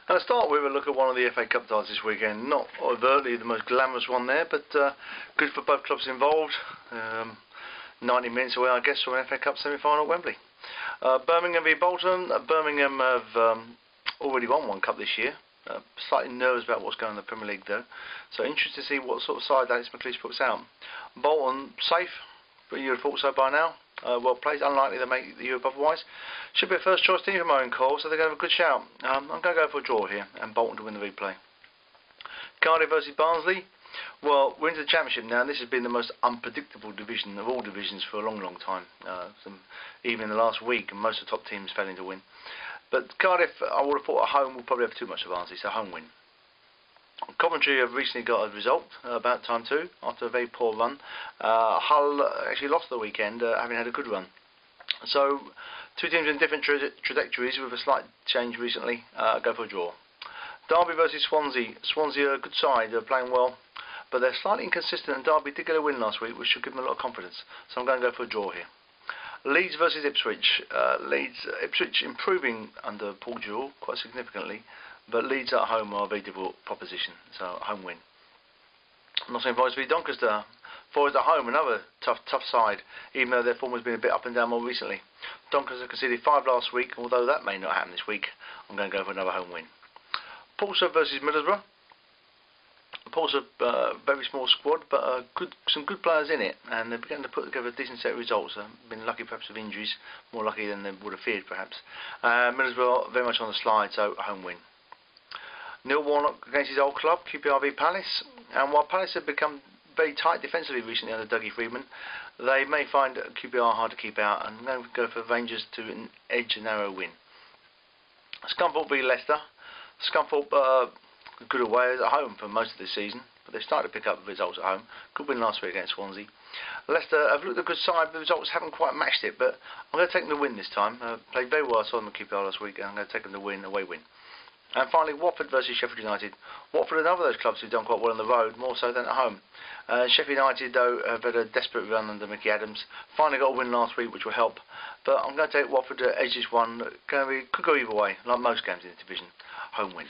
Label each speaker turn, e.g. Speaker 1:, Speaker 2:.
Speaker 1: And I'll start with a look at one of the FA Cup ties this weekend. Not overtly the most glamorous one there, but good for both clubs involved. 90 minutes away, I guess, from an FA Cup semi-final at Wembley. Birmingham v Bolton. Birmingham have already won one cup this year. Slightly nervous about what's going on in the Premier League though. So interested to see what sort of side Alex McLeish puts out. Bolton, safe, but you would have thought so by now. Well played, unlikely to make the Europe otherwise. Should be a first choice team for my own call, so they're going to have a good shout. I'm going to go for a draw here, and Bolton to win the replay. Cardiff versus Barnsley. Well, we're into the Championship now, and this has been the most unpredictable division of all divisions for a long, long time. Even in the last week, most of the top teams failing to win. But Cardiff, I would have thought at home will probably have too much of Barnsley, so home win. Coventry have recently got a result, about time too, after a very poor run. Hull actually lost the weekend, having had a good run. So, two teams in different trajectories with a slight change recently. Go for a draw. Derby versus Swansea. Swansea are a good side, they're playing well, but they're slightly inconsistent, and Derby did get a win last week, which should give them a lot of confidence. So I'm going to go for a draw here. Leeds versus Ipswich. Ipswich improving under Paul Jewell quite significantly, but Leeds at home are a very difficult proposition, so home win. Nottingham Forest v Doncaster. Forest at home, another tough side, even though their form has been a bit up and down more recently. Doncaster conceded 5 last week, although that may not happen this week. I'm going to go for another home win. Portsmouth versus Middlesbrough. Portsmouth a very small squad, but some good players in it, and they're beginning to put together a decent set of results. Been lucky perhaps with injuries, more lucky than they would have feared perhaps. Middlesbrough very much on the slide, so home win. Neil Warnock against his old club, QPR v Palace, and while Palace have become very tight defensively recently under Dougie Freedman, they may find QPR hard to keep out, and I'm going to go for Rangers to edge a narrow win. Scunthorpe v Leicester. Scunthorpe good away at home for most of this season, but they've started to pick up results at home. Good win last week against Swansea. Leicester have looked a good side, but the results haven't quite matched it, but I'm going to take them to win this time. Played very well, I saw them at QPR last week, and I'm going to take them to win, away win. And finally, Watford versus Sheffield United. Watford are another of those clubs who've done quite well on the road, more so than at home. Sheffield United, though, have had a desperate run under Mickey Adams. Finally got a win last week, which will help. But I'm going to take Watford to edge this one. Could go either way, like most games in the division. Home win.